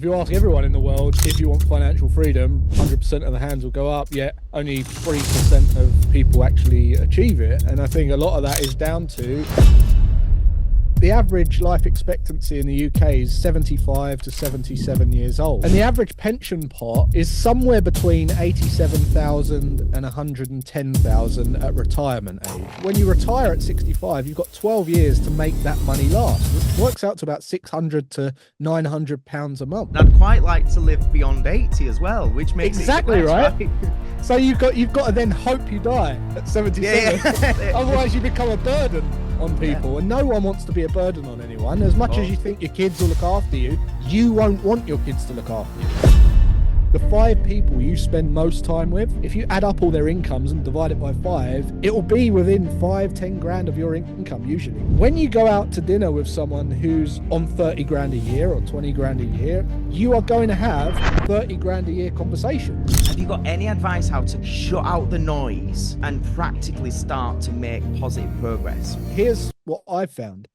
If you ask everyone in the world if you want financial freedom, 100% of the hands will go up, yet only 3% of people actually achieve it. And I think a lot of that is down to the average life expectancy in the UK is 75 to 77 years old. And the average pension pot is somewhere between 87,000 and 110,000 at retirement age. When you retire at 65, you've got 12 years to make that money last. It works out to about 600 to 900 pounds a month. And I'd quite like to live beyond 80 as well, which makes exactly it right. So you've got to then hope you die at 77. Yeah. Otherwise you become a burden on people, and no one wants to be a burden on anyone. As much as you think your kids will look after you, you won't want your kids to look after you. The 5 people you spend most time with, if you add up all their incomes and divide it by 5, it will be within 5-10 grand of your income usually. When you go out to dinner with someone who's on 30 grand a year or 20 grand a year, you are going to have 30 grand a year conversations. Have you got any advice how to shut out the noise and practically start to make positive progress? Here's what I've found.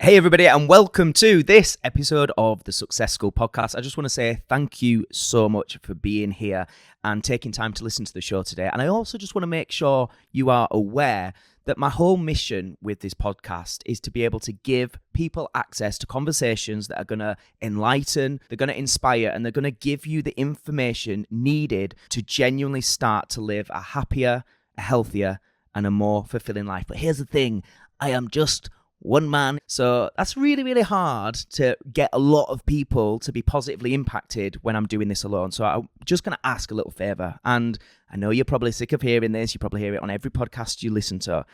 Hey everybody, and welcome to this episode of the Success School podcast. I just want to say thank you so much for being here and taking time to listen to the show today. And I also just want to make sure you are aware that my whole mission with this podcast is to be able to give people access to conversations that are going to enlighten, they're going to inspire, and they're going to give you the information needed to genuinely start to live a happier, a healthier, and a more fulfilling life. But here's the thing, I am just one man. So that's really, really hard to get a lot of people to be positively impacted when I'm doing this alone. So I'm just going to ask a little favor. And I know you're probably sick of hearing this. You probably hear it on every podcast you listen to.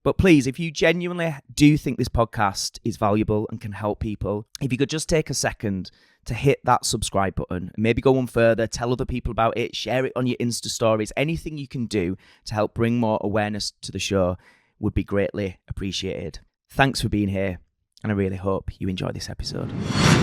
But please, if you genuinely do think this podcast is valuable and can help people, if you could just take a second to hit that subscribe button and maybe go on further, tell other people about it, share it on your Insta stories, anything you can do to help bring more awareness to the show would be greatly appreciated. Thanks for being here, and I really hope you enjoy this episode.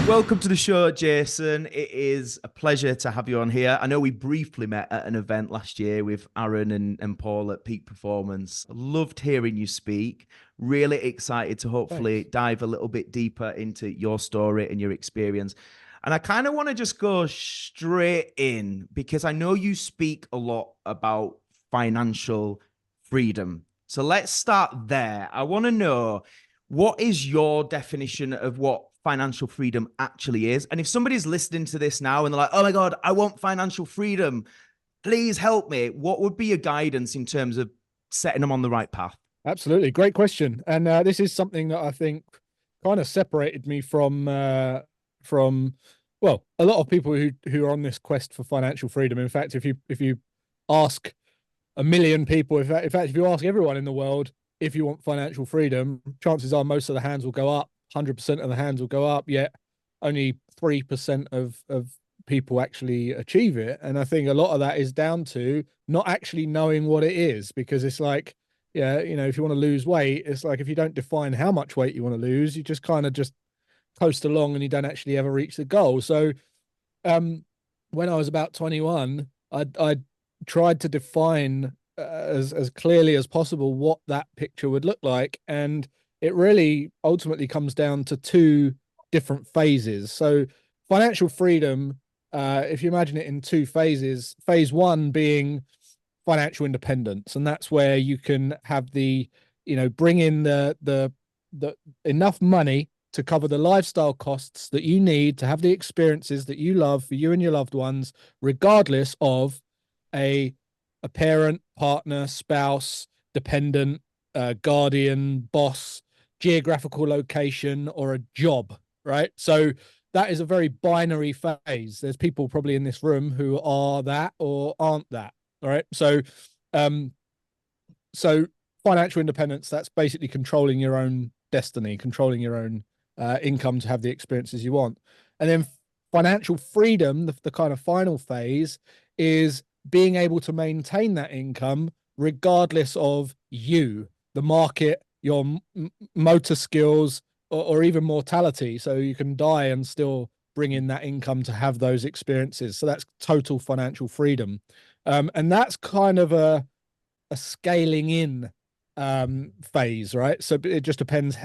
Welcome to the show, Jason. It is a pleasure to have you on here. I know we briefly met at an event last year with Aaron and Paul at Peak Performance. Loved hearing you speak. Really excited to hopefully dive a little bit deeper into your story and your experience. And I kind of want to just go straight in because I know you speak a lot about financial freedom. So let's start there. I want to know, what is your definition of what financial freedom actually is? And if somebody's listening to this now and they're like, oh my God, I want financial freedom, please help me. What would be your guidance in terms of setting them on the right path? Absolutely. Great question. And this is something that I think kind of separated me from a lot of people who are on this quest for financial freedom. In fact, if you ask a million people, in fact, if you ask everyone in the world if you want financial freedom, chances are most of the hands will go up, 100% of the hands will go up, yet only 3% of people actually achieve it. And I think a lot of that is down to not actually knowing what it is, because it's like, yeah, if you want to lose weight, it's like if you don't define how much weight you want to lose, you just kind of just coast along and you don't actually ever reach the goal. So when I was about 21, I tried to define as clearly as possible what that picture would look like. And it really ultimately comes down to 2 different phases. So financial freedom, if you imagine it in 2 phases, phase 1 being financial independence. And that's where you can have bring in the enough money to cover the lifestyle costs that you need to have the experiences that you love for you and your loved ones, regardless of a parent, partner, spouse, dependent, guardian, boss, geographical location, or a job, right? So that is a very binary phase. There's people probably in this room who are that or aren't that, all right? So financial independence, that's basically controlling your own destiny, controlling your own income to have the experiences you want. And then financial freedom, the kind of final phase, is being able to maintain that income regardless of you, the market, your motor skills, or even mortality. So you can die and still bring in that income to have those experiences. So that's total financial freedom. And that's kind of a scaling in phase, right? So it just depends,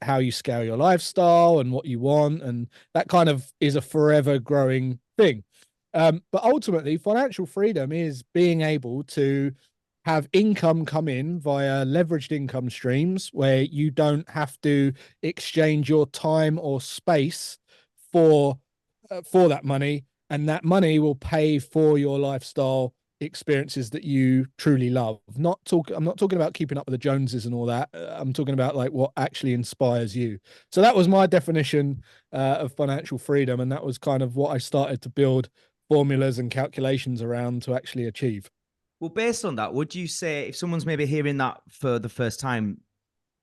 how you scale your lifestyle and what you want, and that kind of is a forever growing thing. But ultimately, financial freedom is being able to have income come in via leveraged income streams where you don't have to exchange your time or space for that money, and that money will pay for your lifestyle experiences that you truly love. I'm not talking about keeping up with the Joneses and all that. I'm talking about like what actually inspires you. So that was my definition of financial freedom, and that was kind of what I started to build formulas and calculations around to actually achieve. Well, based on that, would you say if someone's maybe hearing that for the first time,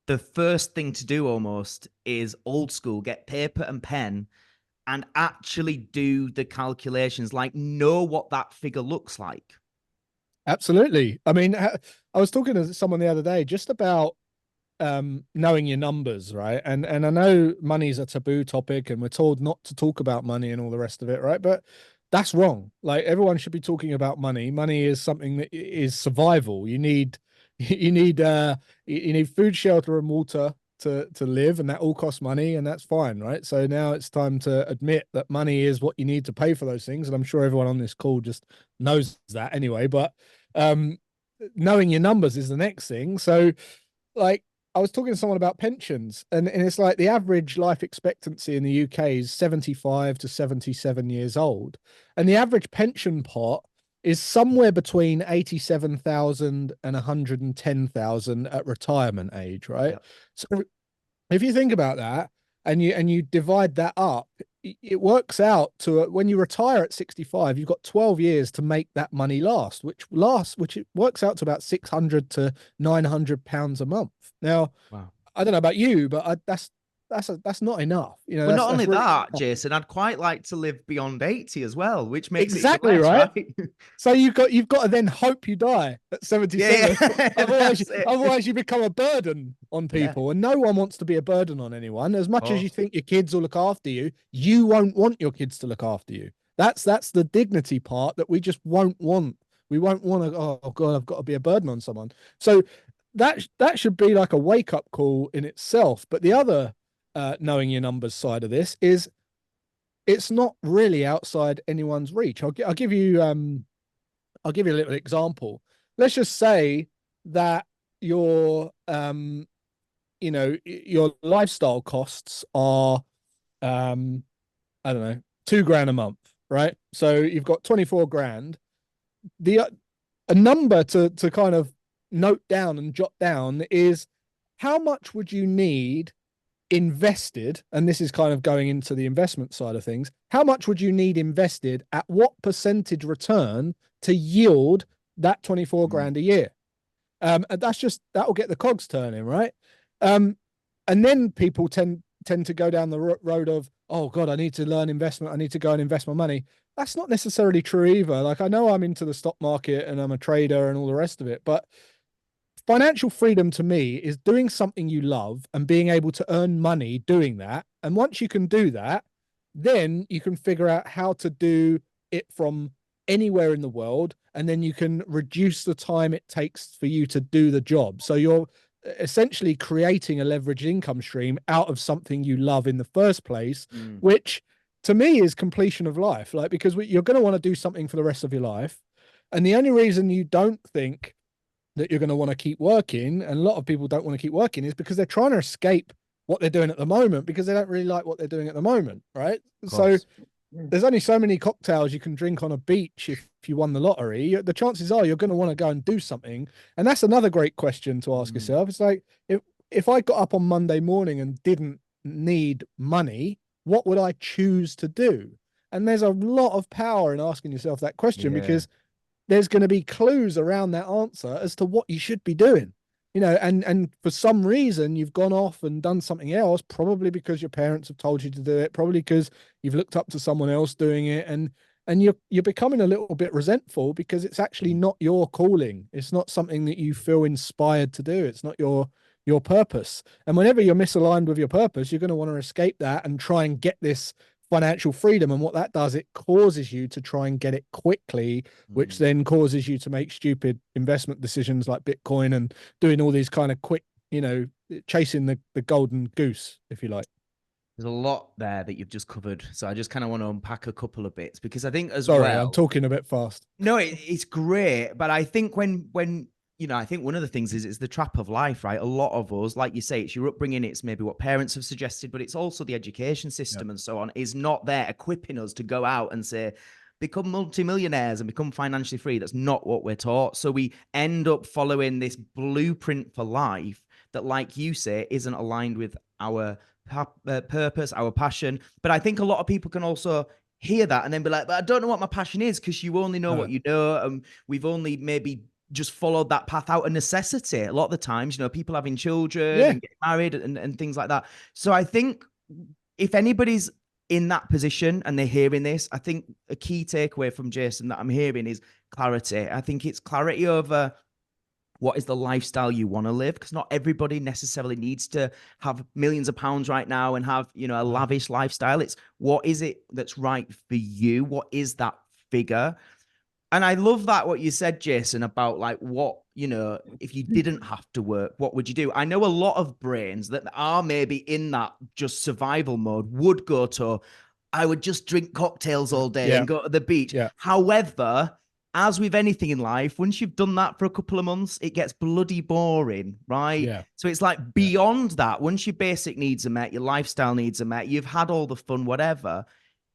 the first thing to do almost is old school, get paper and pen and actually do the calculations, like know what that figure looks like? Absolutely. I mean, I was talking to someone the other day just about knowing your numbers, right? And I know money's a taboo topic and we're told not to talk about money and all the rest of it, right? But that's wrong. Like, everyone should be talking about money. Money is something that is survival. You need you need food, shelter, and water to live, and that all costs money, and that's fine, right? So now it's time to admit that money is what you need to pay for those things, and I'm sure everyone on this call just knows that anyway. But knowing your numbers is the next thing. So, like, I was talking to someone about pensions, and it's like the average life expectancy in the UK is 75 to 77 years old, and the average pension pot is somewhere between 87,000 and 110,000 at retirement age, right? Yep. So if you think about that, and you divide that up, it works out to when you retire at 65, you've got 12 years to make that money last, which it works out to about 600 to 900 pounds a month. Now, Wow. I don't know about you, but that's not enough. Well, not That's only really that, Jason, I'd quite like to live beyond 80 as well, which makes it even exactly less, right. right? So you've got to then hope you die at Yeah, 77. yeah. Otherwise, That's it. otherwise you become a burden on Yeah, people, and no one wants to be a burden on anyone. As of much as you course. think your kids will look after you, you won't want your kids to look after you. That's the dignity part that we just won't want. We won't want to, oh God, I've got to be a burden on someone. So that should be like a wake up call in itself. But the other knowing your numbers side of this is it's not really outside anyone's reach. I'll give you a little example. Let's just say that your lifestyle costs are I don't know, 2 grand a month, right? So you've got 24 grand. The A number to kind of note down and jot down is how much would you need invested, and this is kind of going into the investment side of things, how much would you need invested at what percentage return to yield that 24 grand a year? And that'll get the cogs turning, right? And then people tend to go down the road of, oh God, I need to learn investment. I need to go and invest my money. That's not necessarily true either. Like, I know I'm into the stock market and I'm a trader and all the rest of it, but financial freedom to me is doing something you love and being able to earn money doing that. And once you can do that, then you can figure out how to do it from anywhere in the world. And then you can reduce the time it takes for you to do the job. So you're essentially creating a leveraged income stream out of something you love in the first place, which to me is completion of life. Like, because you're going to want to do something for the rest of your life. And the only reason you don't think that you're going to want to keep working, and a lot of people don't want to keep working, is because they're trying to escape what they're doing at the moment because they don't really like what they're doing at the moment, right? So there's only so many cocktails you can drink on a beach if you won the lottery. The chances are you're going to want to go and do something. And that's another great question to ask yourself. It's like, if I got up on Monday morning and didn't need money, what would I choose to do? And there's a lot of power in asking yourself that question, because there's going to be clues around that answer as to what you should be doing, and for some reason you've gone off and done something else, probably because your parents have told you to do it, probably because you've looked up to someone else doing it, and you're becoming a little bit resentful because it's actually not your calling. It's not something that you feel inspired to do. It's not your purpose. And whenever you're misaligned with your purpose, you're going to want to escape that and try and get this financial freedom. And what that does, it causes you to try and get it quickly, which then causes you to make stupid investment decisions like Bitcoin and doing all these kind of quick, chasing the golden goose, if you like. There's a lot there that you've just covered. So I just kind of want to unpack a couple of bits, because I think as Sorry, well. I'm talking a bit fast. No, it's great. But I think when I think one of the things is it's the trap of life, right? A lot of us, like you say, it's your upbringing, it's maybe what parents have suggested, but it's also the education system and so on is not there equipping us to go out and say, become multimillionaires and become financially free. That's not what we're taught. So we end up following this blueprint for life that, like you say, isn't aligned with our purpose, our passion. But I think a lot of people can also hear that and then be like, but I don't know what my passion is, because you only know what you know. And we've only maybe just followed that path out of necessity. A lot of the times, people having children and getting married and things like that. So I think if anybody's in that position and they're hearing this, I think a key takeaway from Jason that I'm hearing is clarity. I think it's clarity over what is the lifestyle you want to live, because not everybody necessarily needs to have millions of pounds right now and have, a lavish lifestyle. It's what is it that's right for you? What is that figure? And I love that what you said, Jason, about like what, if you didn't have to work, what would you do? I know a lot of brains that are maybe in that just survival mode would go to, I would just drink cocktails all day and go to the beach. However, as with anything in life, once you've done that for a couple of months, it gets bloody boring, right? So it's like beyond that, once your basic needs are met, your lifestyle needs are met, you've had all the fun, whatever,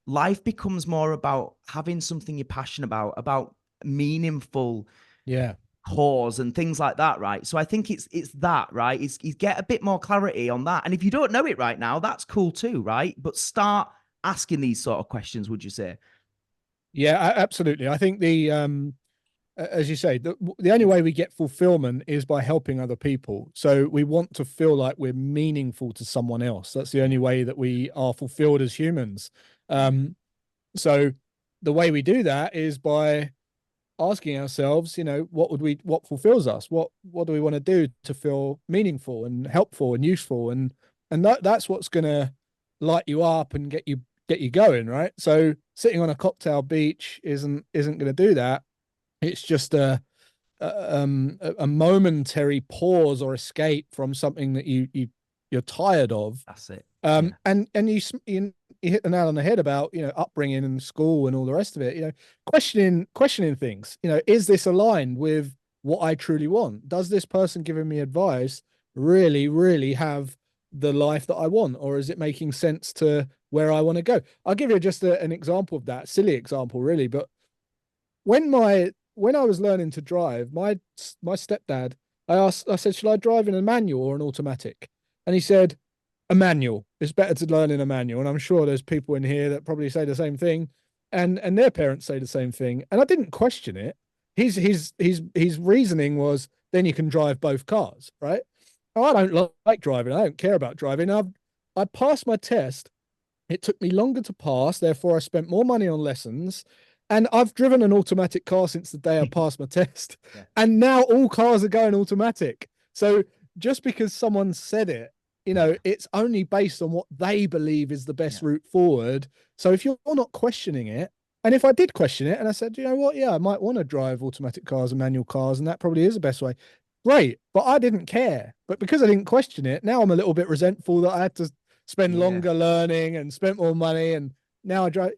life becomes more about having something you're passionate about meaningful cause and things like that, right? So I think it's that, right? It's get a bit more clarity on that. And if you don't know it right now, that's cool too, right? But start asking these sort of questions, would you say? Yeah, absolutely. I think as you say, the only way we get fulfillment is by helping other people. So we want to feel like we're meaningful to someone else. That's the only way that we are fulfilled as humans. So the way we do that is by asking ourselves, what fulfills us? What do we want to do to feel meaningful and helpful and useful? And that's what's going to light you up and get you going, right? So sitting on a cocktail beach isn't going to do that. It's just a momentary pause or escape from something that you're tired of. That's it. And you hit the nail on the head about upbringing and school and all the rest of it. Questioning things. Is this aligned with what I truly want? Does this person giving me advice really, really have the life that I want, or is it making sense to where I want to go? I'll give you just an example of that, silly example, really. But when I was learning to drive, my stepdad, I said, should I drive in a manual or an automatic? And he said, a manual. It's better to learn in a manual. And I'm sure there's people in here that probably say the same thing, and their parents say the same thing. And I didn't question it. His reasoning was, then you can drive both cars, right? I don't like driving. I don't care about driving. I passed my test. It took me longer to pass. Therefore, I spent more money on lessons. And I've driven an automatic car since the day I passed my test. And now all cars are going automatic. So just because someone said it, it's only based on what they believe is the best route forward. So if you're not questioning it, and if I did question it and I said, you know what, I might want to drive automatic cars and manual cars, and that probably is the best way. Great, but I didn't care. But because I didn't question it, now I'm a little bit resentful that I had to spend longer learning and spent more money, and now I drive,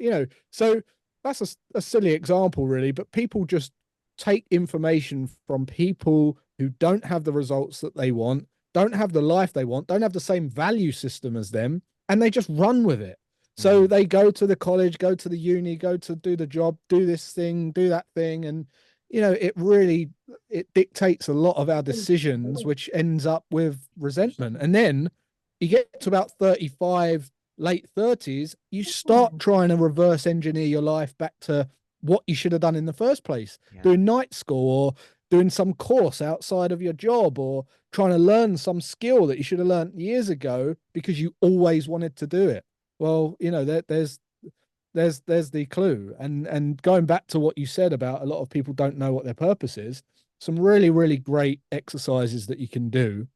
so that's a silly example, really. But people just take information from people who don't have the results that they want, don't have the life they want, don't have the same value system as them, and they just run with it. So they go to the college, go to the uni, go to do the job, do this thing, do that thing, and it dictates a lot of our decisions, which ends up with resentment. And then you get to about 35, late 30s, you start trying to reverse engineer your life back to what you should have done in the first place, doing night school or doing some course outside of your job, or trying to learn some skill that you should have learned years ago because you always wanted to do it. Well, there's the clue. And going back to what you said about a lot of people don't know what their purpose is, some really, really great exercises that you can do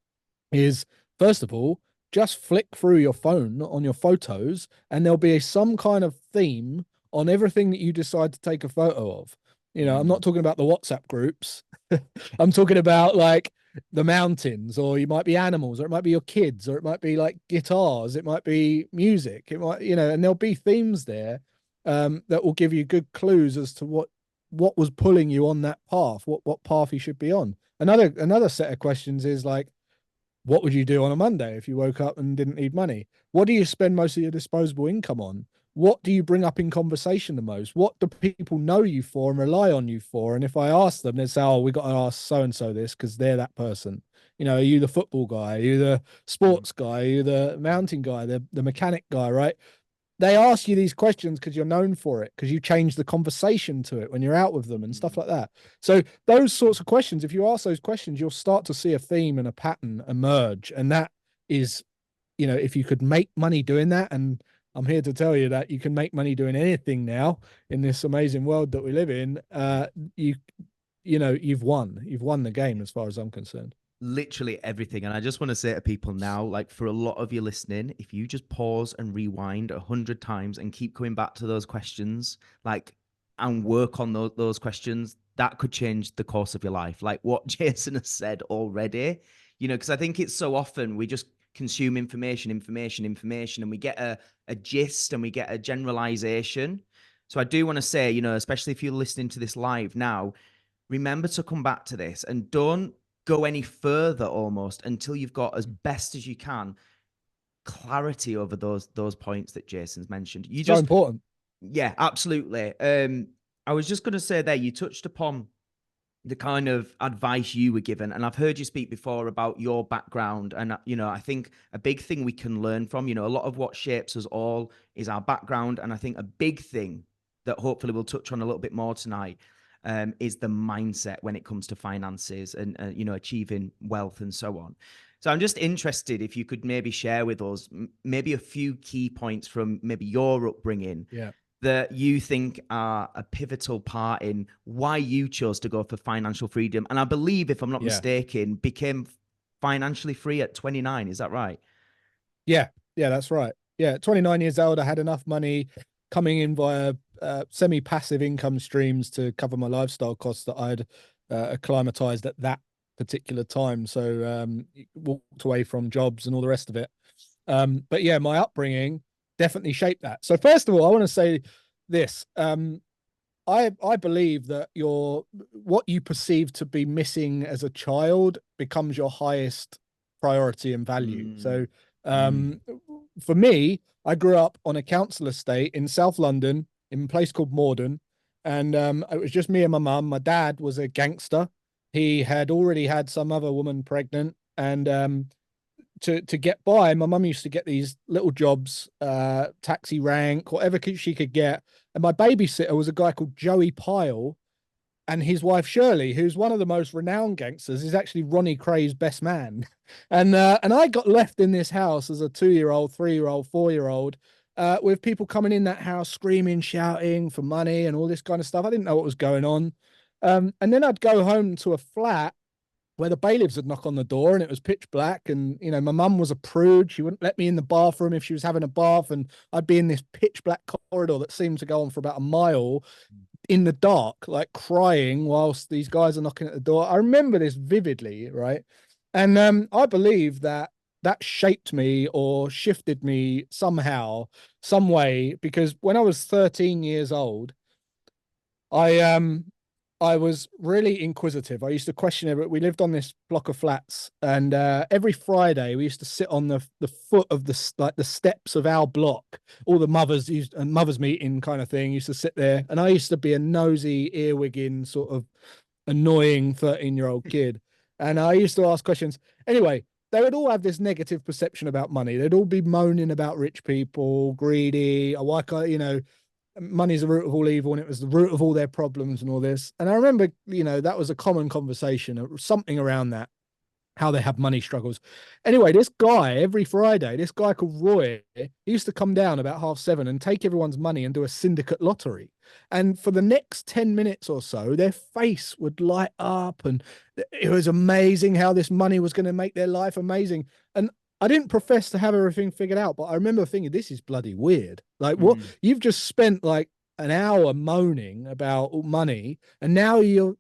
is, first of all, just flick through your phone on your photos, and there'll be some kind of theme on everything that you decide to take a photo of. I'm not talking about the WhatsApp groups. I'm talking about like the mountains, or you might be animals, or it might be your kids, or it might be like guitars, it might be music, it might, and there'll be themes there that will give you good clues as to what was pulling you on that path, what path you should be on. Another set of questions is like, what would you do on a Monday if you woke up and didn't need money? What do you spend most of your disposable income on? What do you bring up in conversation the most? What do people know you for and rely on you for? And if I ask them, they say, oh, we got to ask so and so this because they're that person. Are you the football guy? Are you the sports guy? Are you the mountain guy? The mechanic guy, right? They ask you these questions because you're known for it, because you change the conversation to it when you're out with them and stuff like that. So those sorts of questions, if you ask those questions, you'll start to see a theme and a pattern emerge. And that is, if you could make money doing that, and I'm here to tell you that you can make money doing anything now in this amazing world that we live in, you've won the game as far as I'm concerned. Literally everything. And I just want to say to people now, like, for a lot of you listening, if you just pause and rewind 100 times and keep coming back to those questions, like, and work on those questions, that could change the course of your life. Like what Jason has said already, because I think it's so often we just consume information, and we get a gist and we get a generalization. So I do want to say, especially if you're listening to this live now, remember to come back to this and don't go any further almost until you've got, as best as you can, clarity over those points that Jason's mentioned. So important. Yeah, absolutely. I was just going to say there, you touched upon the kind of advice you were given, and I've heard you speak before about your background, and I think a big thing we can learn from, a lot of what shapes us all is our background, and I think a big thing that hopefully we'll touch on a little bit more tonight is the mindset when it comes to finances and achieving wealth and so on. So I'm just interested if you could maybe share with us maybe a few key points from maybe your upbringing that you think are a pivotal part in why you chose to go for financial freedom. And I believe, if I'm not mistaken, became financially free at 29. Is that right? Yeah, that's right. Yeah, 29 years old, I had enough money coming in via semi-passive income streams to cover my lifestyle costs that I'd acclimatized at that particular time. So walked away from jobs and all the rest of it. But yeah, my upbringing definitely shaped that. So first of all, I want to say this. I believe that what you perceive to be missing as a child becomes your highest priority and value. So for me, I grew up on a council estate in South London in a place called Morden. And it was just me and my mum. My dad was a gangster. He had already had some other woman pregnant. And to get by, my mum used to get these little jobs, taxi rank, whatever she could get. And my babysitter was a guy called Joey Pyle, and his wife Shirley, who's one of the most renowned gangsters, is actually Ronnie Cray's best man. And I got left in this house as a 2-year-old, 3-year-old, 4-year-old, with people coming in that house screaming, shouting for money and all this kind of stuff. I didn't know what was going on. And then I'd go home to a flat where the bailiffs would knock on the door and it was pitch black. And, my mum was a prude. She wouldn't let me in the bathroom if she was having a bath. And I'd be in this pitch black corridor that seemed to go on for about a mile in the dark, like crying whilst these guys are knocking at the door. I remember this vividly, right? And I believe that shaped me or shifted me somehow, some way, because when I was 13 years old, I was really inquisitive. I used to question it. We lived on this block of flats, and every Friday we used to sit on the foot of the steps of our block. All the mothers mothers meeting kind of thing used to sit there, and I used to be a nosy, earwigging, sort of annoying 13-year-old kid, and I used to ask questions. Anyway, they would all have this negative perception about money. They'd all be moaning about rich people, greedy, why can't money's the root of all evil, and it was the root of all their problems and all this. And I remember, that was a common conversation, something around that, how they have money struggles. Anyway, this guy, every Friday, this guy called Roy, he used to come down about 7:30 and take everyone's money and do a syndicate lottery. And for the next 10 minutes or so, their face would light up, and it was amazing how this money was going to make their life amazing. And I didn't profess to have everything figured out, but I remember thinking, this is bloody weird. Like, what Mm. you've just spent like an hour moaning about money, and now you're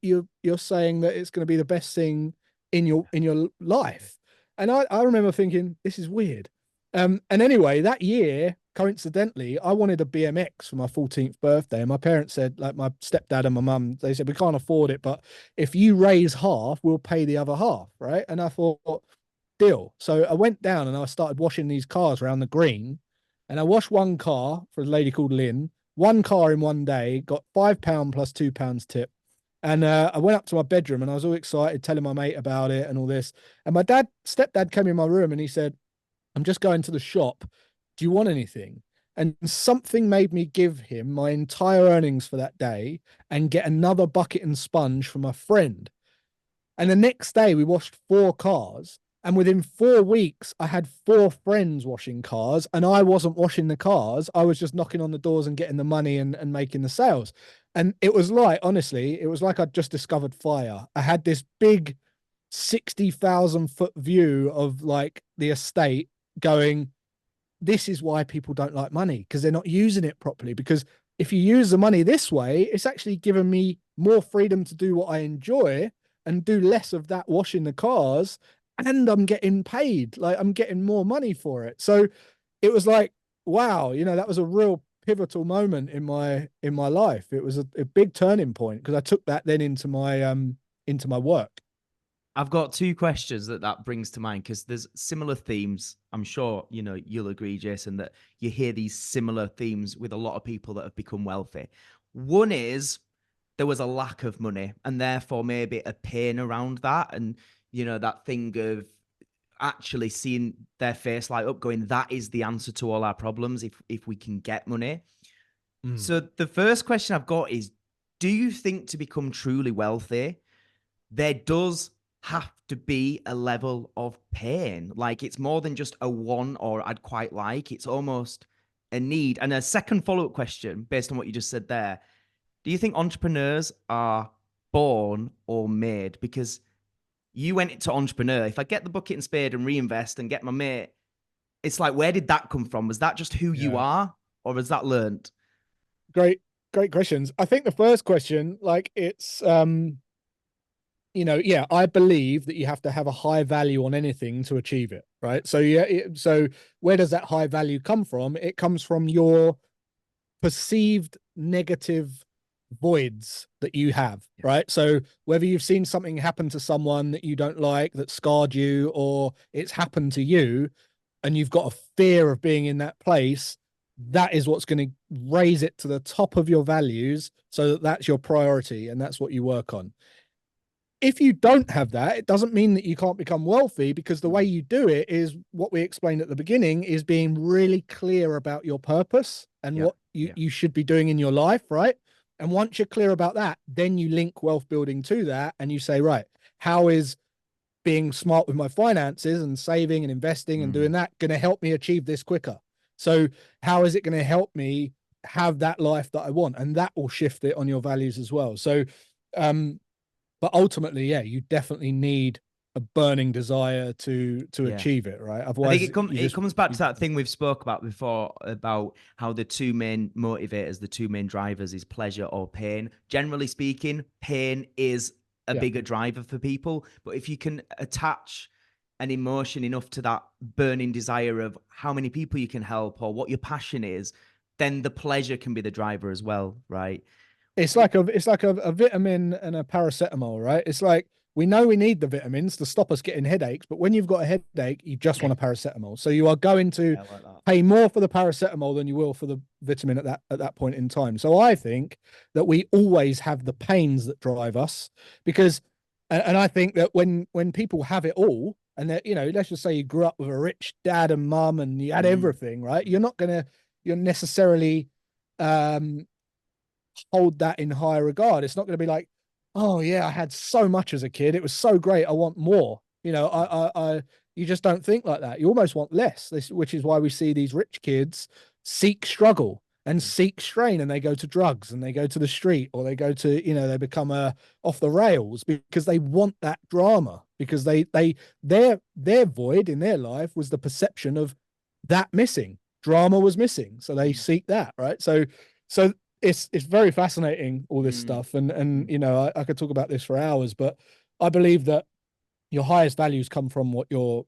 saying that it's going to be the best thing in your life. And I remember thinking, this is weird. And anyway, that year, coincidentally, I wanted a BMX for my 14th birthday. And my parents said, like my stepdad and my mum, they said, we can't afford it, but if you raise half, we'll pay the other half. Right. And I thought, deal. So I went down and I started washing these cars around the green. And I washed one car for a lady called Lynn, one car in one day, got £5 plus £2 tip. And I went up to my bedroom and I was all excited, telling my mate about it and all this. And my stepdad came in my room and he said, I'm just going to the shop. Do you want anything? And something made me give him my entire earnings for that day and get another bucket and sponge from a friend. And the next day, we washed 4 cars. And within 4 weeks, I had 4 friends washing cars, and I wasn't washing the cars. I was just knocking on the doors and getting the money and making the sales. And it was like, honestly, it was like I'd just discovered fire. I had this big 60,000 foot view of like the estate going, this is why people don't like money because they're not using it properly. Because if you use the money this way, it's actually given me more freedom to do what I enjoy and do less of that washing the cars. And I'm getting paid, like I'm getting more money for it. So it was like, wow, that was a real pivotal moment in my life. It was a big turning point because I took that then into my work. I've got two questions that brings to mind because there's similar themes. I'm sure you'll agree, Jason, that you hear these similar themes with a lot of people that have become wealthy. One is there was a lack of money and therefore maybe a pain around that, and that thing of actually seeing their face light up, going, that is the answer to all our problems if we can get money. Mm. So the first question I've got is, do you think to become truly wealthy, there does have to be a level of pain? Like it's more than just a want or I'd quite like, it's almost a need. And a second follow-up question based on what you just said there, do you think entrepreneurs are born or made? Because you went into entrepreneur. If I get the bucket and spade and reinvest and get my mate, it's like, where did that come from? Was that just who you Yeah. are, or was that learned? Great questions. I think the first question, like it's yeah, I believe that you have to have a high value on anything to achieve it, right? So yeah, so where does that high value come from? It comes from your perceived negative voids that you have, right? So whether you've seen something happen to someone that you don't like that scarred you, or it's happened to you and you've got a fear of being in that place, that is what's going to raise it to the top of your values so that that's your priority and that's what you work on. If you don't have that, it doesn't mean that you can't become wealthy, because the way you do it is what we explained at the beginning, is being really clear about your purpose and what you should be doing in your life, right? And once you're clear about that, then you link wealth building to that and you say, right, how is being smart with my finances and saving and investing and doing that going to help me achieve this quicker? So how is it going to help me have that life that I want? And that will shift it on your values as well. So, but ultimately, yeah, you definitely need a burning desire to achieve it, right? I think Otherwise, it comes back to that thing we've spoke about before, about how the two main motivators, the two main drivers, is pleasure or pain. Generally speaking, pain is a bigger driver for people. But if you can attach an emotion enough to that burning desire of how many people you can help or what your passion is, then the pleasure can be the driver as well, right? It's like a vitamin and a paracetamol, right? It's like, we know we need the vitamins to stop us getting headaches, but when you've got a headache, you just want a paracetamol. So you are going to pay more for the paracetamol than you will for the vitamin at that point in time. So I think that we always have the pains that drive us, because, and I think that when people have it all, and that, let's just say you grew up with a rich dad and mum and you had everything, right? You're necessarily hold that in higher regard. It's not going to be like, oh yeah, I had so much as a kid, it was so great, I want more. You just don't think like that. You almost want less. Which is why we see these rich kids seek struggle, and seek strain, and they go to drugs, and they go to the street, or they go to, they become off the rails because they want that drama, because their void in their life was the perception of that missing. Drama was missing, so they seek that, right? So it's very fascinating, all this stuff, and I could talk about this for hours, but I believe that your highest values come from what your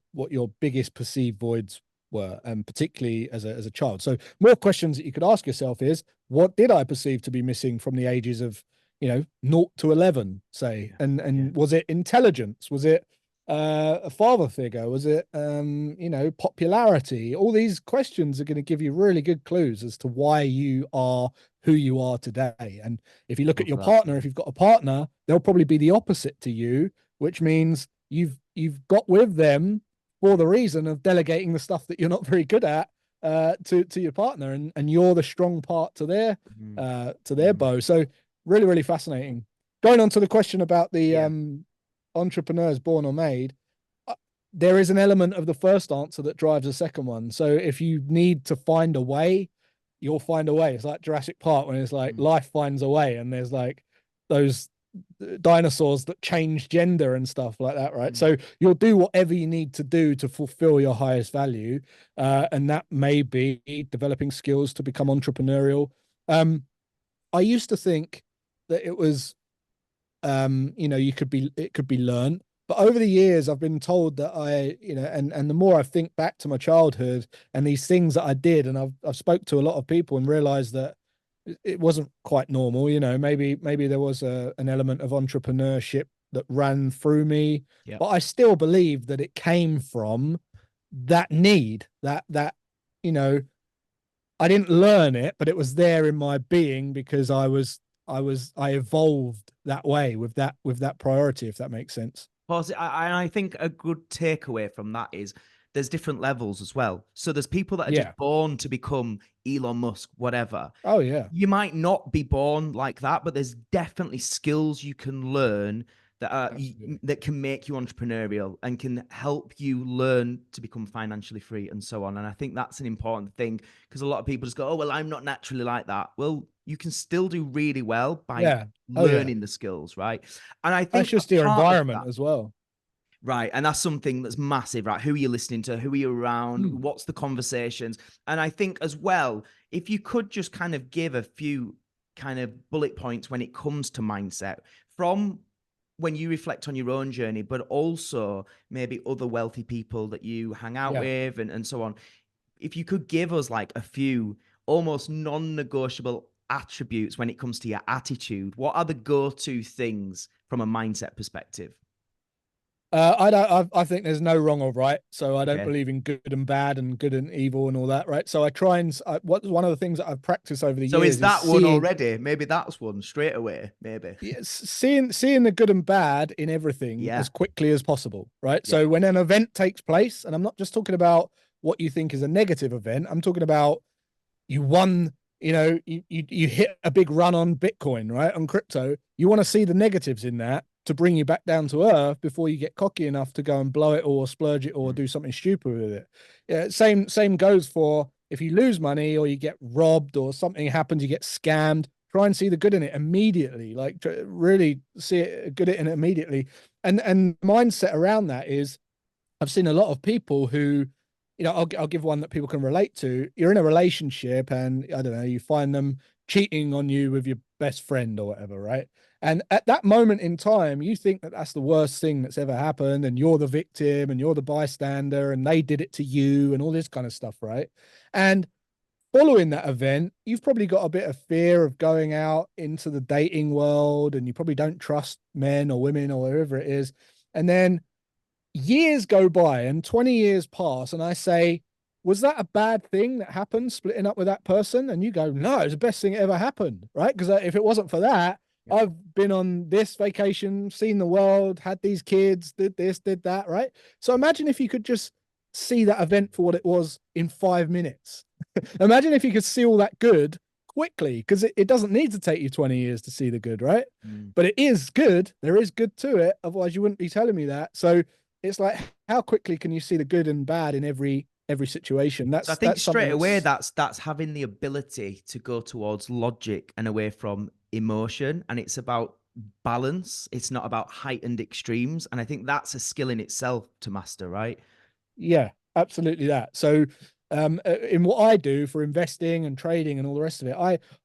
biggest perceived voids were, and particularly as a child. So more questions that you could ask yourself is, what did I perceive to be missing from the ages of 0 to 11, say? And was it intelligence? Was it a father figure? Was it popularity? All these questions are going to give you really good clues as to why you are who you are today. And if you look at your partner, if you've got a partner, they'll probably be the opposite to you, which means you've got with them for the reason of delegating the stuff that you're not very good at to your partner, and you're the strong part to their bow. So really, really fascinating. Going on to the question about the entrepreneurs born or made, there is an element of the first answer that drives the second one. So if you need to find a way, you'll find a way. It's like Jurassic Park, when it's like life finds a way, and there's like those dinosaurs that change gender and stuff like that, right? So you'll do whatever you need to do to fulfill your highest value, and that may be developing skills to become entrepreneurial. I used to think that it was it could be learned, but over the years I've been told that and the more I think back to my childhood and these things that I did, and I've spoke to a lot of people and realized that it wasn't quite normal. Maybe there was an element of entrepreneurship that ran through me, but I still believe that it came from that need, that I didn't learn it, but it was there in my being, because I evolved that way with that priority, if that makes sense. I think a good takeaway from that is there's different levels as well. So there's people that are just born to become Elon Musk, whatever. Oh, yeah. You might not be born like that, but there's definitely skills you can learn that can make you entrepreneurial and can help you learn to become financially free and so on. And I think that's an important thing, because a lot of people just go, oh, well, I'm not naturally like that. Well, you can still do really well by learning the skills, right? And I think that's just your environment as well. Right. And that's something that's massive, right? Who are you listening to? Who are you around? What's the conversations? And I think as well, if you could just kind of give a few kind of bullet points when it comes to mindset, from when you reflect on your own journey, but also maybe other wealthy people that you hang out with and so on. If you could give us like a few almost non-negotiable attributes when it comes to your attitude, what are the go-to things from a mindset perspective? I think there's no wrong or right. So I don't believe in good and bad and good and evil and all that, right? So I try and one of the things that I've practiced over the years. So is that one already? Maybe that's one straight away. Maybe seeing the good and bad in everything as quickly as possible, right? So when an event takes place, and I'm not just talking about what you think is a negative event, I'm talking about you won. You hit a big run on Bitcoin, right? On crypto. You want to see the negatives in that to bring you back down to earth before you get cocky enough to go and blow it or splurge it or do something stupid with it. Yeah, same goes for if you lose money or you get robbed or something happens, you get scammed. Try and see the good in it immediately. Like, really see it good in it immediately. And mindset around that is, I've seen a lot of people who, I'll give one that people can relate to. You're in a relationship and I don't know, you find them cheating on you with your best friend or whatever, right? And at that moment in time, you think that that's the worst thing that's ever happened, and you're the victim and you're the bystander and they did it to you and all this kind of stuff, right? And following that event, you've probably got a bit of fear of going out into the dating world, and you probably don't trust men or women or whoever it is. And then years go by and 20 years pass, and I say, was that a bad thing that happened, splitting up with that person? And you go, no, it's the best thing that ever happened, right? Because if it wasn't for that, I've been on this vacation, seen the world, had these kids, did this, did that, right? So imagine if you could just see that event for what it was in 5 minutes. Imagine if you could see all that good quickly, because it doesn't need to take you 20 years to see the good, right? But it is good. There is good to it. Otherwise, you wouldn't be telling me that. So it's like, how quickly can you see the good and bad in every every situation. So I That's think something straight away that's that's having the ability to go towards logic and away from emotion, and it's about balance. It's not about heightened extremes, and I think that's a skill in itself to master, right? yeah, absolutely that. So in what I do for investing and trading and all the rest of it,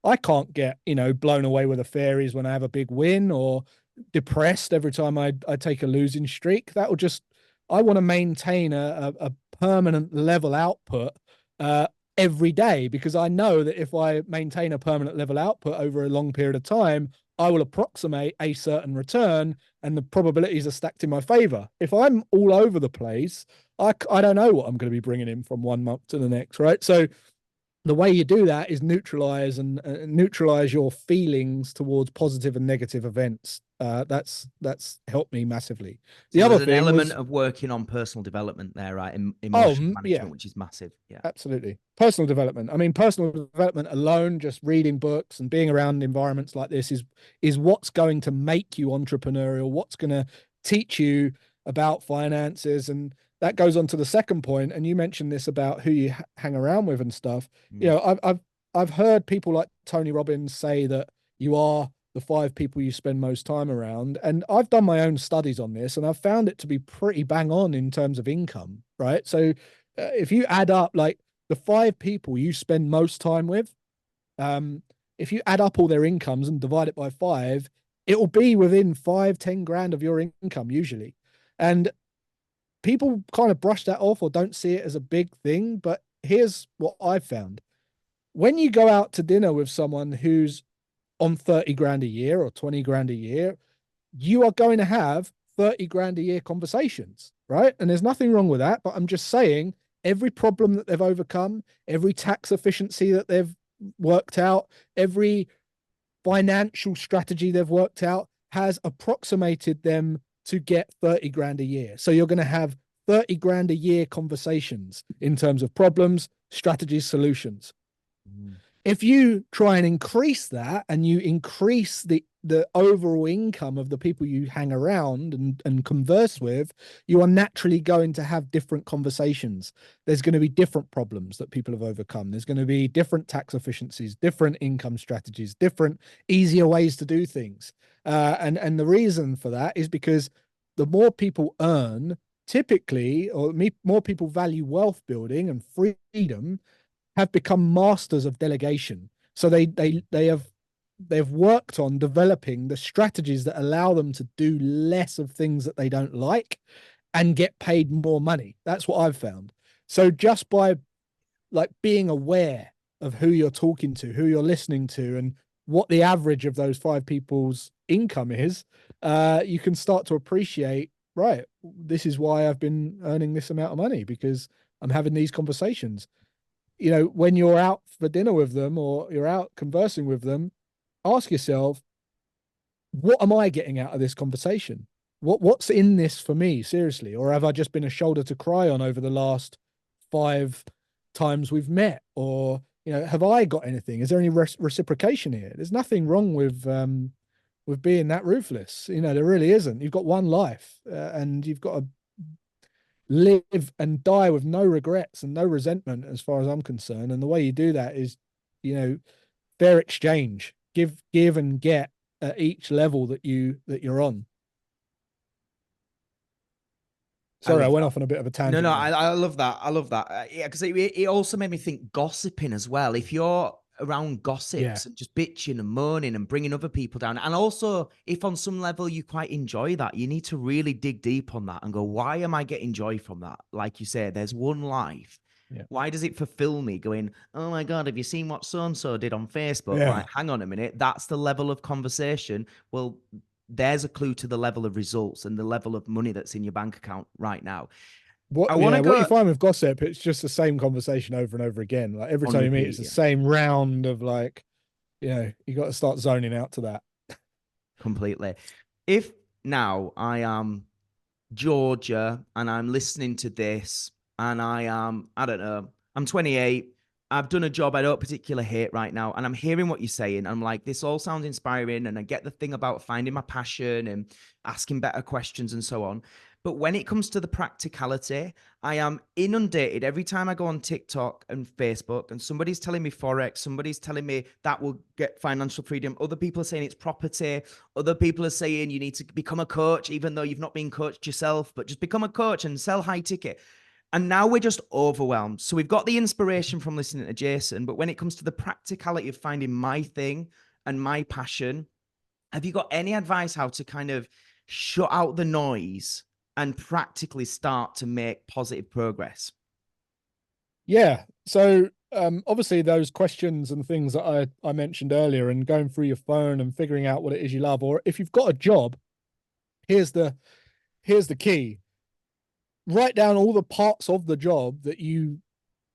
I can't get, blown away with the fairies when I have a big win, or depressed every time I take a losing streak. That will just I want to maintain a permanent level output uh every day, because I know that if I maintain a permanent level output over a long period of time, I will approximate a certain return, and the probabilities are stacked in my favor. If I'm all over the place, I don't know what I'm going to be bringing in from one month to the next, right? So the way you do that is neutralize your feelings towards positive and negative events. That's helped me massively. The So other there's an thing element was, of working on personal development there, right? oh Emotional yeah, management, which is massive. Yeah. absolutely. Personal development. I mean, personal development alone, just reading books and being around environments like this is what's going to make you entrepreneurial, what's going to teach you about finances. And that goes on to the second point. And you mentioned this about who you hang around with and stuff. Mm. I've heard people like Tony Robbins say that you are the five people you spend most time around. And I've done my own studies on this, and I've found it to be pretty bang on in terms of income, right? So if you add up like the five people you spend most time with, if you add up all their incomes and divide it by five, it will be within 5, 10 grand of your income usually. And people kind of brush that off or don't see it as a big thing. But here's what I've found: when you go out to dinner with someone who's on 30 grand a year or 20 grand a year, you are going to have 30 grand a year conversations, right? And there's nothing wrong with that. But I'm just saying, every problem that they've overcome, every tax efficiency that they've worked out, every financial strategy they've worked out has approximated them to get 30 grand a year. So you're going to have 30 grand a year conversations in terms of problems, strategies, solutions. Mm. If you try and increase that, and you increase the overall income of the people you hang around and converse with, you are naturally going to have different conversations. There's going to be different problems that people have overcome. There's going to be different tax efficiencies, different income strategies, different easier ways to do things. And the reason for that is because the more people earn, typically, more people value wealth building and freedom, have become masters of delegation. So they've worked on developing the strategies that allow them to do less of things that they don't like and get paid more money. That's what I've found. So just by like being aware of who you're talking to, who you're listening to, and what the average of those five people's income is, you can start to appreciate, right, this is why I've been earning this amount of money, because I'm having these conversations. When you're out for dinner with them or you're out conversing with them, ask yourself, what am I getting out of this conversation? What's in this for me, seriously? Or have I just been a shoulder to cry on over the last 5 times we've met? Or, have I got anything? Is there any reciprocation here? There's nothing wrong with being that ruthless. There really isn't. You've got one life, and you've got to live and die with no regrets and no resentment, as far as I'm concerned. And the way you do that is, fair exchange, give and get at each level that you're on. Sorry, I went off on a bit of a tangent. No, I love that. I love that. Yeah, because it also made me think gossiping as well. If you're around gossips and just bitching and moaning and bringing other people down, and also if on some level you quite enjoy that, you need to really dig deep on that and go, why am I getting joy from that? Like you say, there's one life. Yeah. Why does it fulfill me going, oh my God, have you seen what so-and-so did on Facebook? Yeah. Like, hang on a minute. That's the level of conversation. Well, there's a clue to the level of results and the level of money that's in your bank account right now. What you find with gossip, it's just the same conversation over and over again. Like every time you meet, it's the same round of like, you got to start zoning out to that. Completely. If now I am Georgia and I'm listening to this and I am, I don't know, I'm 28. I've done a job I don't particularly hate right now. And I'm hearing what you're saying. I'm like, this all sounds inspiring. And I get the thing about finding my passion and asking better questions and so on. But when it comes to the practicality, I am inundated every time I go on TikTok and Facebook and somebody's telling me Forex, somebody's telling me that will get financial freedom. Other people are saying it's property. Other people are saying you need to become a coach, even though you've not been coached yourself, but just become a coach and sell high ticket. And now we're just overwhelmed. So we've got the inspiration from listening to Jason, but when it comes to the practicality of finding my thing and my passion, have you got any advice how to kind of shut out the noise and practically start to make positive progress? Yeah. So obviously those questions and things that I mentioned earlier, and going through your phone and figuring out what it is you love, or if you've got a job, here's the key. Write down all the parts of the job that you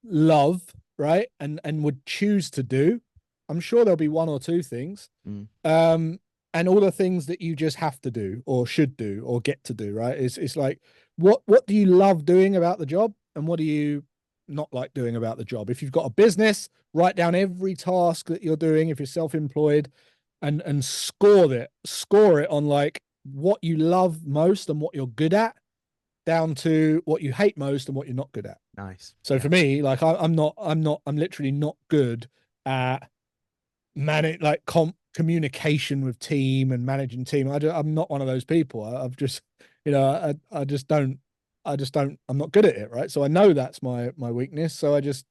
love, right? And would choose to do. I'm sure there'll be one or two things. And all the things that you just have to do or should do or get to do, right? It's like, what do you love doing about the job, and what do you not like doing about the job? If you've got a business, write down every task that you're doing. If you're self-employed, and score it on like what you love most and what you're good at, down to what you hate most and what you're not good at. Nice. So for me, like I'm literally not good at communication with team and managing team. I'm not one of those people. I've just, I just don't, I'm not good at it. Right. So I know that's my weakness. So I just,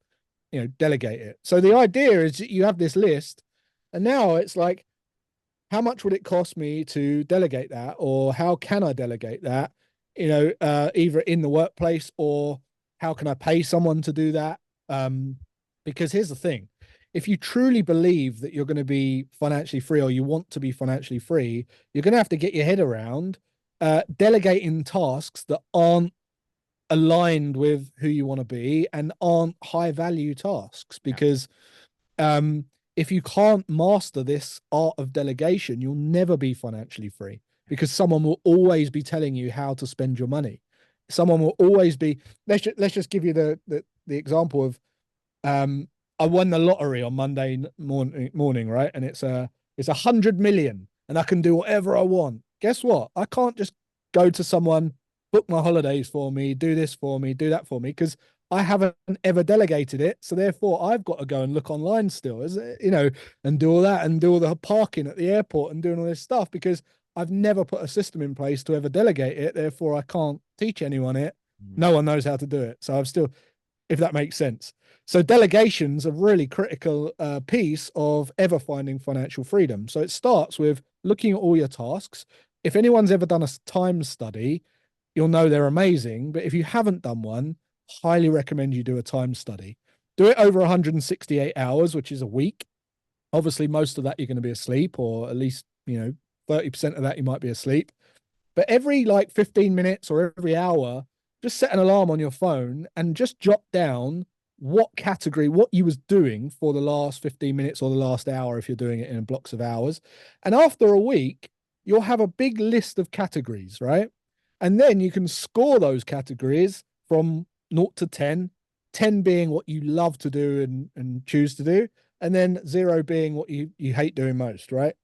delegate it. So the idea is that you have this list, and now it's like, how much would it cost me to delegate that? Or how can I delegate that? Either in the workplace, or how can I pay someone to do that? Because here's the thing. If you truly believe that you're going to be financially free, or you want to be financially free, you're going to have to get your head around delegating tasks that aren't aligned with who you want to be and aren't high value tasks. Because if you can't master this art of delegation, you'll never be financially free, because someone will always be telling you how to spend your money. Someone will always be, let's just give you the example of, I won the lottery on Monday morning, right? And it's 100 million and I can do whatever I want. Guess what? I can't just go to someone, book my holidays for me, do this for me, do that for me, because I haven't ever delegated it. So therefore I've got to go and look online still, and do all that, and do all the parking at the airport and doing all this stuff, because I've never put a system in place to ever delegate it. Therefore I can't teach anyone it. No one knows how to do it. So I've still, if that makes sense. So delegation's a really critical piece of ever finding financial freedom. So it starts with looking at all your tasks. If anyone's ever done a time study, you'll know they're amazing. But if you haven't done one, highly recommend you do a time study. Do it over 168 hours, which is a week. Obviously, most of that you're going to be asleep, or at least, 30% of that you might be asleep. But every like 15 minutes or every hour, just set an alarm on your phone and just jot down what you was doing for the last 15 minutes or the last hour, if you're doing it in blocks of hours. And after a week, you'll have a big list of categories, right? And then you can score those categories from 0 to 10, 10 being what you love to do and choose to do, and then 0 being what you hate doing most, right?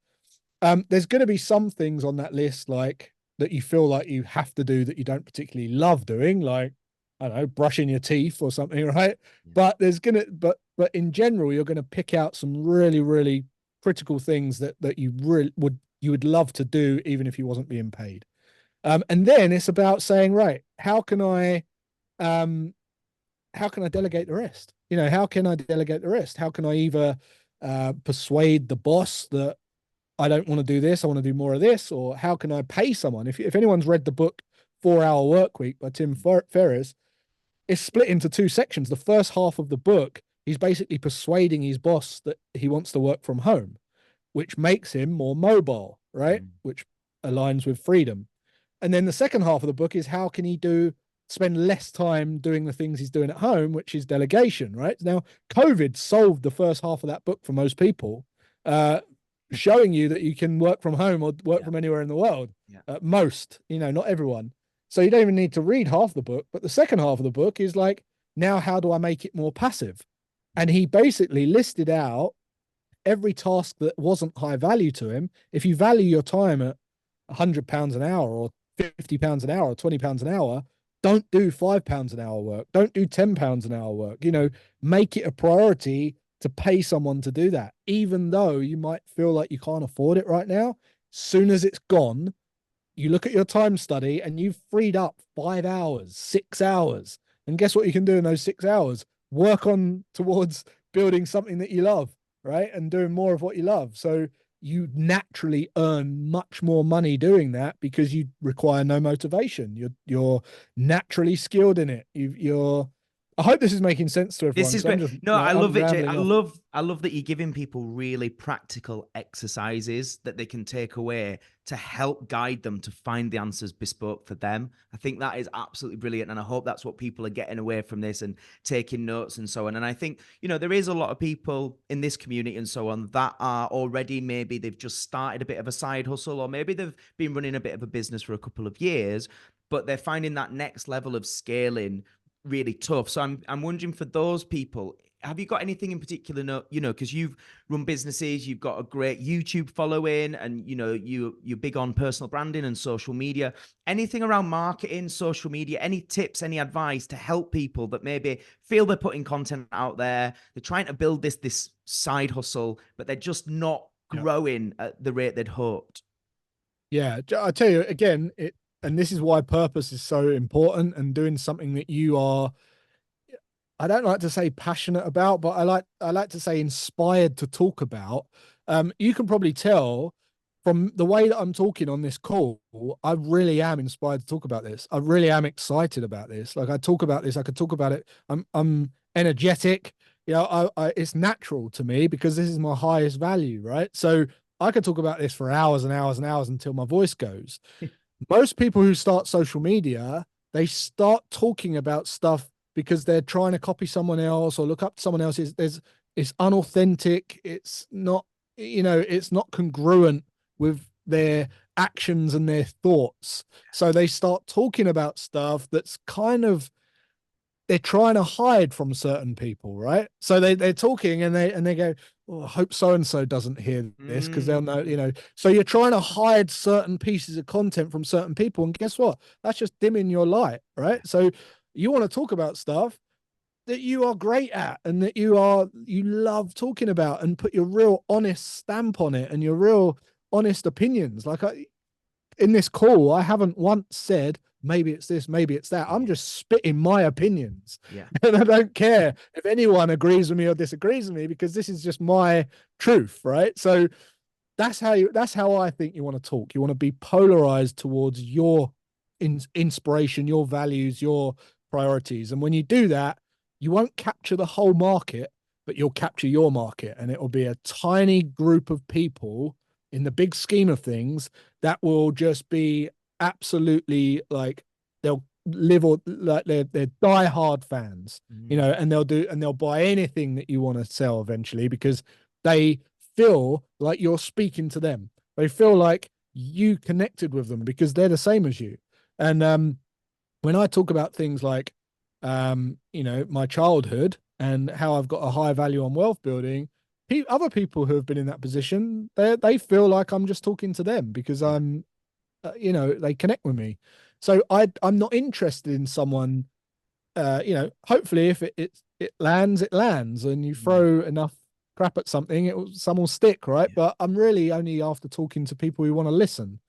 There's going to be some things on that list, like, that you feel like you have to do that you don't particularly love doing, like, I don't know, brushing your teeth or something, right? Yeah. But in general, you're gonna pick out some really, really critical things that you would love to do, even if you wasn't being paid. And then it's about saying, right, how can I delegate the rest? How can I delegate the rest? How can I either persuade the boss that I don't want to do this, I want to do more of this? Or how can I pay someone? If anyone's read the book 4 Hour Work Week by Tim Ferriss, it's split into 2 sections. The first half of the book, he's basically persuading his boss that he wants to work from home, which makes him more mobile, right? Which aligns with freedom. And then the second half of the book is, how can he spend less time doing the things he's doing at home, which is delegation, right? Now, COVID solved the first half of that book for most people, showing you that you can work from home or work from anywhere in the world. Most, not everyone. So you don't even need to read half the book. But the second half of the book is like, now how do I make it more passive? And he basically listed out every task that wasn't high value to him. If you value your time at £100 an hour or £50 an hour or £20 an hour, don't do £5 an hour work. Don't do £10 an hour work. Make it a priority to pay someone to do that, even though you might feel like you can't afford it right now. Soon as it's gone, you look at your time study and you've freed up 5 hours, 6 hours. And guess what you can do in those 6 hours? Work on towards building something that you love, right? And doing more of what you love. So you naturally earn much more money doing that because you require no motivation. You're naturally skilled in it. You're I hope this is making sense to everyone. This is I'm great. just No, I I'm love it, Jay. rambling off. I love that you're giving people really practical exercises that they can take away to help guide them to find the answers bespoke for them. I think that is absolutely brilliant. And I hope that's what people are getting away from this and taking notes and so on. And I think, there is a lot of people in this community and so on that are already, maybe they've just started a bit of a side hustle, or maybe they've been running a bit of a business for a couple of years, but they're finding that next level of scaling really tough. So I'm wondering, for those people, have you got anything in particular? Because you've run businesses, you've got a great YouTube following, and you're big on personal branding and social media. Anything around marketing, social media? Any tips? Any advice to help people that maybe feel they're putting content out there, they're trying to build this side hustle, but they're just not Yeah. growing at the rate they'd hoped? Yeah. I tell you again, and this is why purpose is so important, and doing something that you are, I don't like to say passionate about, but I like to say inspired to talk about. You can probably tell from the way that I'm talking on this call, I really am inspired to talk about this. I really am excited about this. Like, I talk about this, I could talk about it. I'm energetic. It's natural to me because this is my highest value, right? So I could talk about this for hours and hours and hours until my voice goes. Most people who start social media, they start talking about stuff because they're trying to copy someone else or look up to someone else. It's unauthentic. It's not, it's not congruent with their actions and their thoughts. So they start talking about stuff that's kind of, they're trying to hide from certain people, right? So they're talking and they go, "Oh, I hope so and so doesn't hear this because they'll know." So you're trying to hide certain pieces of content from certain people, and guess what? That's just dimming your light, right? So you want to talk about stuff that you are great at and that you love talking about, and put your real honest stamp on it and your real honest opinions. Like, in this call, I haven't once said, maybe it's this, maybe it's that. I'm just spitting my opinions. Yeah. And I don't care if anyone agrees with me or disagrees with me, because this is just my truth, right? So that's how I think you want to talk. You want to be polarized towards your inspiration, your values, your priorities. And when you do that, you won't capture the whole market, but you'll capture your market. And it will be a tiny group of people in the big scheme of things that will just be absolutely, like, they'll live, or like they're diehard fans, and they'll buy anything that you want to sell eventually, because they feel like you're speaking to them. They feel like you connected with them because they're the same as you. And when I talk about things like, my childhood and how I've got a high value on wealth building, other people who have been in that position, they feel like I'm just talking to them because I'm, they connect with me. So I'm not interested in someone, hopefully if it lands, it lands, and you throw enough crap at something, some will stick, right? Yeah. But I'm really only after talking to people who want to listen.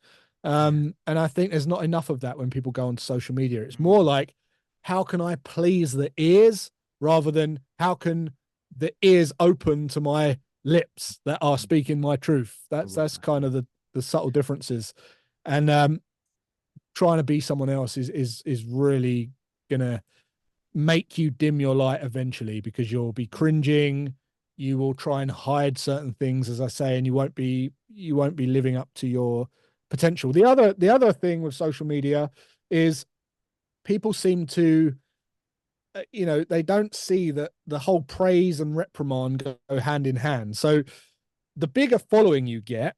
And I think there's not enough of that when people go onto social media. It's more like, how can I please the ears, rather than how can the ears open to my lips that are speaking my truth. That's kind of the subtle differences. And trying to be someone else is really gonna make you dim your light eventually, because you'll be cringing, you will try and hide certain things, as I say, and you won't be living up to your potential. The other thing with social media is people seem to, they don't see that the whole praise and reprimand go hand in hand. So the bigger following you get,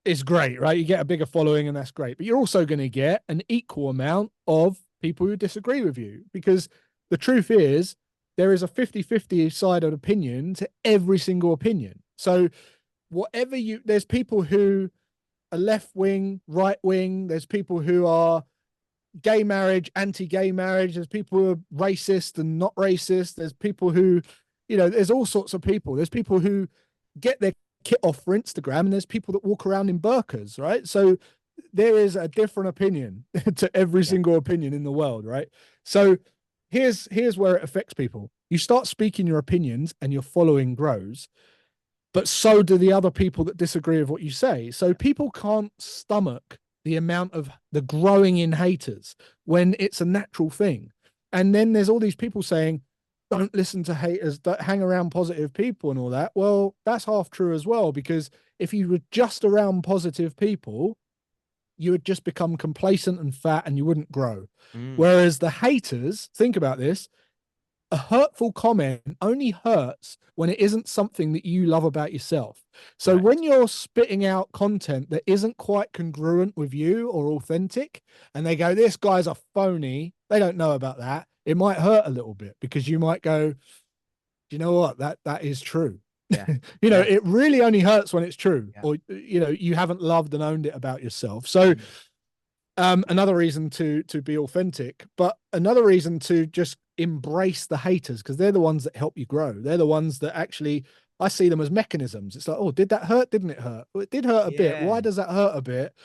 is great, right? You get a bigger following and that's great, but you're also going to get an equal amount of people who disagree with you, because the truth is there is a 50-50 side of opinion to every single opinion. So there's people who a left wing, right wing. There's people who are gay marriage, anti-gay marriage. There's people who are racist and not racist. There's people who, there's all sorts of people. There's people who get their kit off for Instagram, and there's people that walk around in burqas, right? So there is a different opinion to every single opinion in the world, right? So here's where it affects people. You start speaking your opinions and your following grows, but so do the other people that disagree with what you say. So people can't stomach the amount of the growing in haters when it's a natural thing. And then there's all these people saying, don't listen to haters, don't hang around positive people and all that. Well, that's half true as well, because if you were just around positive people, you would just become complacent and fat and you wouldn't grow. Whereas the haters, think about this, a hurtful comment only hurts when it isn't something that you love about yourself. So when you're spitting out content that isn't quite congruent with you or authentic, and they go, this guy's a phony, they don't know about that. It might hurt a little bit, because you might go, you know what, that is true. Yeah. It really only hurts when it's true, or, you haven't loved and owned it about yourself. So another reason to be authentic, but another reason to just embrace the haters, because they're the ones that help you grow. They're the ones that actually, I see them as mechanisms. It's like, oh, did that hurt? Didn't it hurt? Well, it did hurt a bit. Why does that hurt a bit?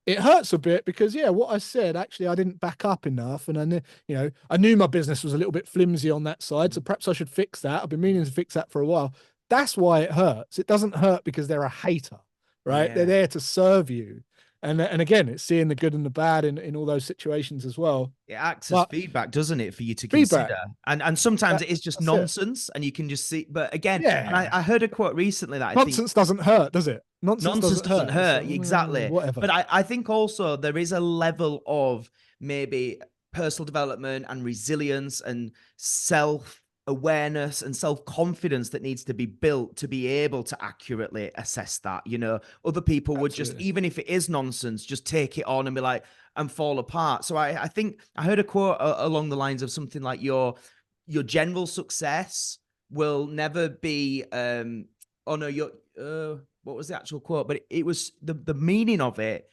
It hurts a bit because, what I said, actually, I didn't back up enough. And I knew my business was a little bit flimsy on that side. So perhaps I should fix that. I've been meaning to fix that for a while. That's why it hurts. It doesn't hurt because they're a hater, right? Yeah. They're there to serve you. And again, it's seeing the good and the bad in all those situations as well. It acts as feedback, doesn't it, for you to feedback. consider? And sometimes it is just nonsense, and you can just see. But again, and I heard a quote recently that nonsense doesn't hurt, does it? Nonsense doesn't hurt. So, exactly. Whatever. But I think also there is a level of maybe personal development and resilience and self-awareness and self-confidence that needs to be built to be able to accurately assess that. Other people would just, even if it is nonsense, just take it on and be like, and fall apart. So I think I heard a quote along the lines of something like your general success will never be what was the actual quote? But it was the meaning of it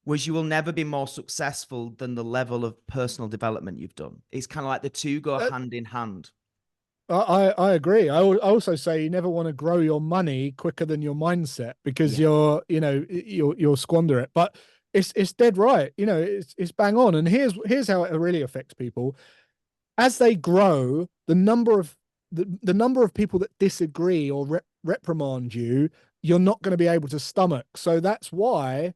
was, you will never be more successful than the level of personal development you've done. It's kind of like the two go hand in hand. I agree. I also say you never want to grow your money quicker than your mindset, because you'll squander it. But it's dead right. It's bang on. And here's how it really affects people. As they grow, the number of people that disagree or reprimand you, you're not going to be able to stomach. So that's why,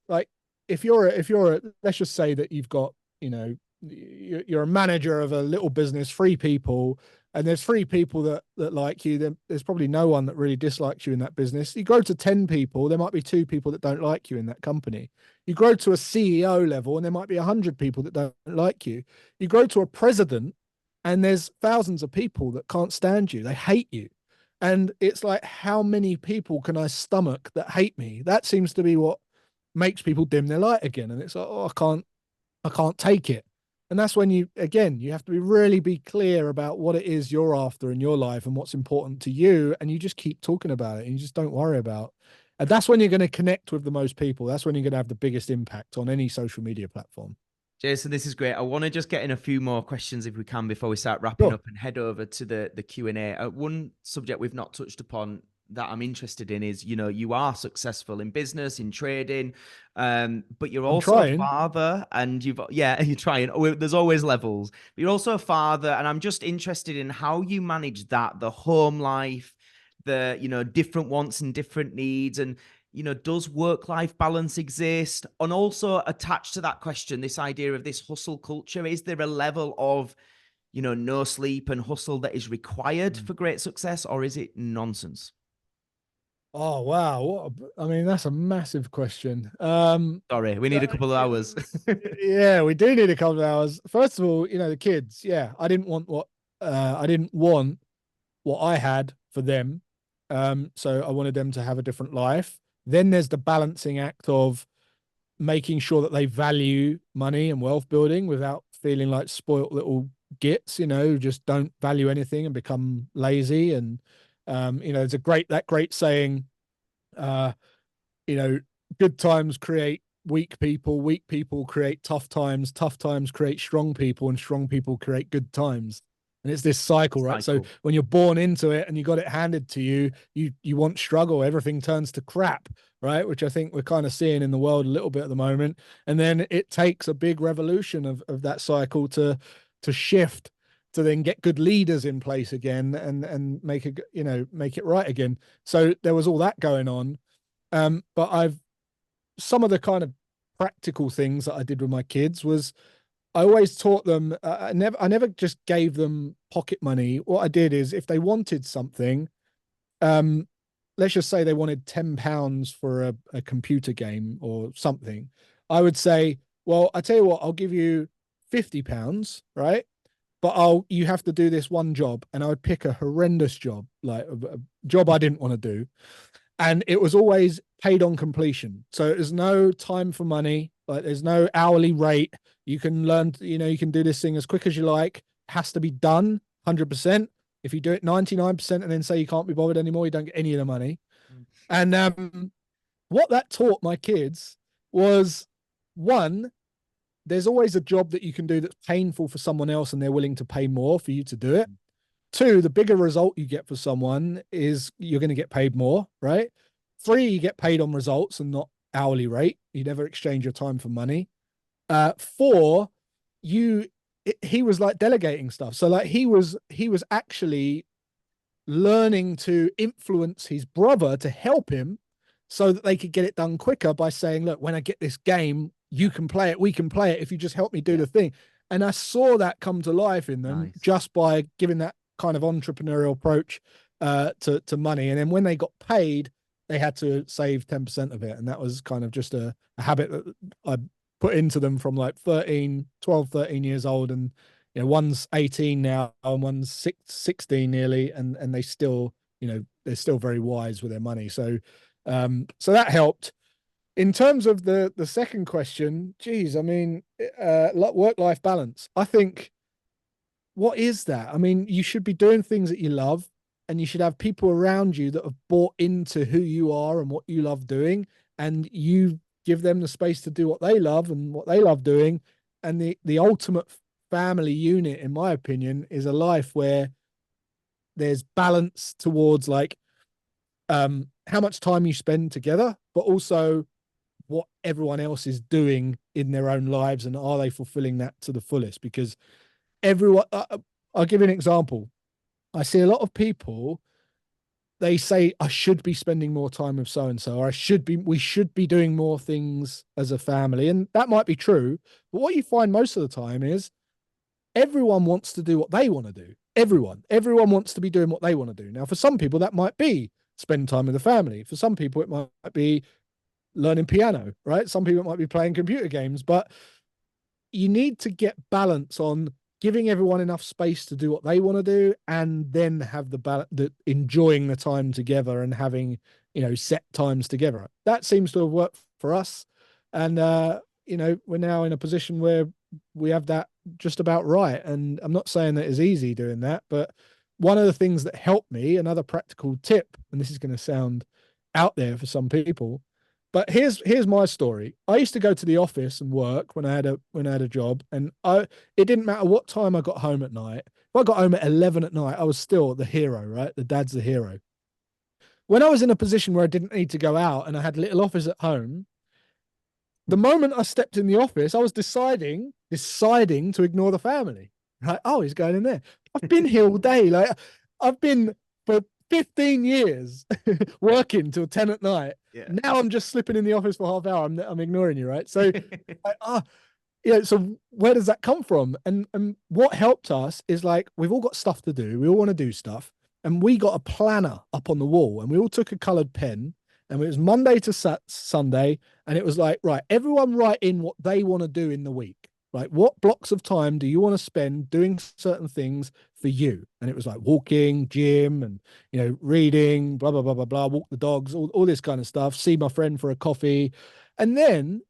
like, if you're let's just say that you've got, you're a manager of a little business, 3 people, and there's 3 people that like you, then there's probably no one that really dislikes you in that business. You grow to 10 people, there might be 2 people that don't like you in that company. You grow to a CEO level, and there might be 100 people that don't like you. You grow to a president, and there's thousands of people that can't stand you. They hate you. And it's like, how many people can I stomach that hate me? That seems to be what makes people dim their light again. And it's like, oh, I can't take it. And that's when you have to really be clear about what it is you're after in your life and what's important to you. And you just keep talking about it, and you just don't worry about. And that's when you're going to connect with the most people. That's when you're going to have the biggest impact on any social media platform. Jason, this is great. I want to just get in a few more questions if we can before we start wrapping up and head over to the Q&A. One subject we've not touched upon that I'm interested in is, you are successful in business, in trading, but you're also a father, and you're trying. There's always levels. But you're also a father, and I'm just interested in how you manage that, the home life, the, different wants and different needs, and does work-life balance exist? And also attached to that question, this idea of this hustle culture, is there a level of, no sleep and hustle that is required for great success, or is it nonsense? Oh, wow. That's a massive question. Sorry, we need a couple of hours. Yeah, we do need a couple of hours. First of all, the kids, I didn't want what I had for them. So I wanted them to have a different life. Then there's the balancing act of making sure that they value money and wealth building without feeling like spoiled little gits, who just don't value anything and become lazy. And there's that great saying, good times create weak people create tough times create strong people, and strong people create good times. And it's this cycle, right? So when you're born into it and you got it handed to you, you want struggle, everything turns to crap, right? Which I think we're kind of seeing in the world a little bit at the moment. And then it takes a big revolution of that cycle to shift, to then get good leaders in place again and make it right again. So there was all that going on. But some of the kind of practical things that I did with my kids was I always taught them. I never just gave them pocket money. What I did is, if they wanted something, let's just say they wanted £10 for a computer game or something, I would say, well, I tell you what, I'll give you £50, right? But you have to do this one job. And I would pick a horrendous job, like a job I didn't want to do. And it was always paid on completion. So there's no time for money. Like, there's no hourly rate. You can learn, you can do this thing as quick as you like. It has to be done 100%. If you do it 99% and then say you can't be bothered anymore, you don't get any of the money. And what that taught my kids was, one, there's always a job that you can do that's painful for someone else and they're willing to pay more for you to do it. Two, the bigger result you get for someone is you're going to get paid more, right? Three, you get paid on results and not hourly rate. You never exchange your time for money. Four, he was like delegating stuff. So like he was actually learning to influence his brother to help him so that they could get it done quicker by saying, look, when I get this game, you can play it, we can play it if you just help me do the thing. And I saw that come to life in them just by giving that kind of entrepreneurial approach to money. And then when they got paid, they had to save 10% of it. And that was kind of just a habit that I put into them from like 13 years old. And one's 18 now and one's 16 nearly, and they still, they're still very wise with their money. So that helped. In terms of the second question, geez, I mean, work-life balance. I think, what is that? I mean, you should be doing things that you love, and you should have people around you that have bought into who you are and what you love doing, and you give them the space to do what they love and what they love doing. And the ultimate family unit, in my opinion, is a life where there's balance towards like how much time you spend together, but also what everyone else is doing in their own lives, and are they fulfilling that to the fullest? Because everyone, I'll give you an example. I see a lot of people, they say, I should be spending more time with so-and-so, or we should be doing more things as a family. And that might be true. But what you find most of the time is everyone wants to do what they want to do. Everyone wants to be doing what they want to do. Now, for some people, that might be spend time with the family. For some people, it might be learning piano, right? Some people might be playing computer games, but you need to get balance on giving everyone enough space to do what they want to do, and then have the enjoying the time together and having, set times together. That seems to have worked for us. And, we're now in a position where we have that just about right. And I'm not saying that it's easy doing that, but one of the things that helped me, another practical tip, and this is going to sound out there for some people, but here's my story. I used to go to the office and work when I had a job, and it didn't matter what time I got home at night. If I got home at 11 at night, I was still the hero, right? The dad's the hero. When I was in a position where I didn't need to go out and I had a little office at home, the moment I stepped in the office, I was deciding to ignore the family. Right? Oh, he's going in there. I've been here all day. Like, I've been for 15 years working till 10 at night. Yeah. Now I'm just slipping in the office for half hour. I'm ignoring you, right? So, so where does that come from? And what helped us is, like, we've all got stuff to do. We all want to do stuff. And we got a planner up on the wall, and we all took a colored pen, and it was Monday to Sunday. And it was like, right, everyone write in what they want to do in the week. Like, what blocks of time do you want to spend doing certain things for you? And it was like walking, gym, and, reading, blah, blah, blah, blah, blah, walk the dogs, all this kind of stuff, see my friend for a coffee. And then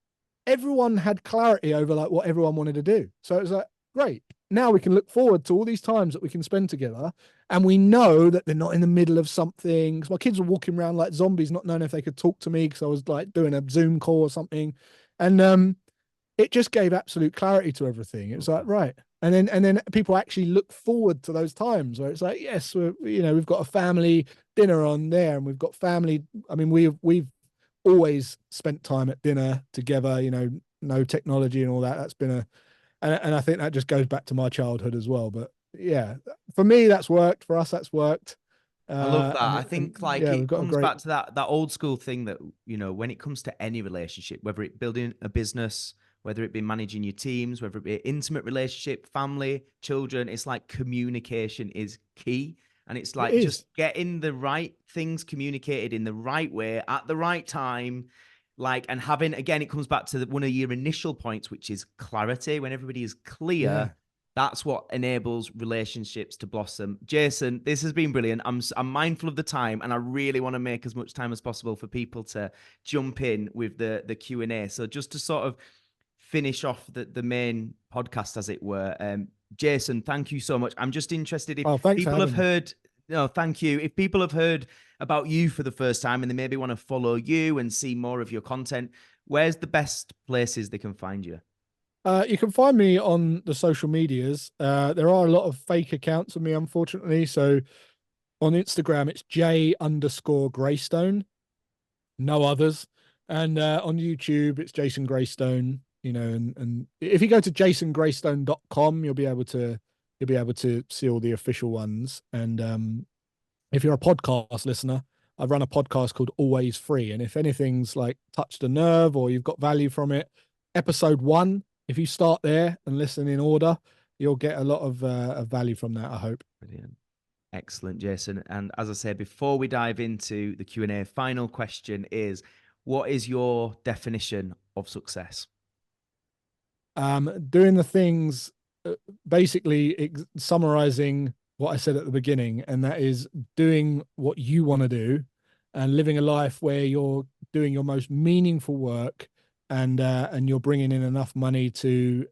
everyone had clarity over like what everyone wanted to do. So it was like, great. now we can look forward to all these times that we can spend together, and we know that they're not in the middle of something. Because my kids were walking around like zombies, not knowing if they could talk to me because I was like doing a Zoom call or something, and it just gave absolute clarity to everything. It's like, right. And then people actually look forward to those times where it's like, yes, we've got a family dinner on there, and we've got family. I mean, we've always spent time at dinner together, no technology and all that. That's been and I think that just goes back to my childhood as well. But yeah, for me, that's worked. For us, that's worked. I love that. And I think yeah, we've it got a comes great. back to that old school thing that, when it comes to any relationship, whether it building a business, whether it be managing your teams, whether it be an intimate relationship, family, children, it's like communication is key. And it's It like just is. getting the right things communicated in the right way at the right time. And having, again, it comes back to one of your initial points, which is clarity. When everybody is clear, Yeah. that's what enables relationships to blossom. Jason, this has been brilliant. I'm mindful of the time, and I really want to make as much time as possible for people to jump in with the Q&A. So just to sort of finish off the main podcast, as it were, Jason, thank you so much. I'm just interested if Oh, thanks for people have having me. heard. No, thank you. If people have heard about you for the first time and they maybe want to follow you and see more of your content, where's the best places they can find you? You can find me on the social medias. There are a lot of fake accounts of me, unfortunately. So on Instagram, it's J_Graystone, no others. And on YouTube, it's Jason Graystone. And if you go to jasongraystone.com, you'll be able to see all the official ones. And if you're a podcast listener, I run a podcast called Always Free. And if anything's like touched a nerve or you've got value from it, episode 1, if you start there and listen in order, you'll get a lot of value from that, I hope. Brilliant. Excellent, Jason. And as I said, before we dive into the Q&A, final question is, what is your definition of success? Doing the things, basically summarizing what I said at the beginning, and that is doing what you want to do and living a life where you're doing your most meaningful work, and you're bringing in enough money to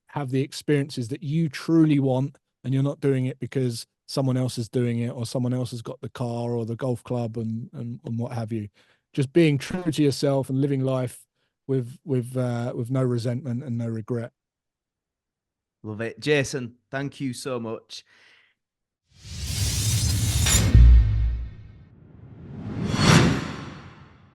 have the experiences that you truly want, and you're not doing it because someone else is doing it or someone else has got the car or the golf club and what have you. Just being true to yourself and living life with no resentment and no regret. Love it. Jason, thank you so much.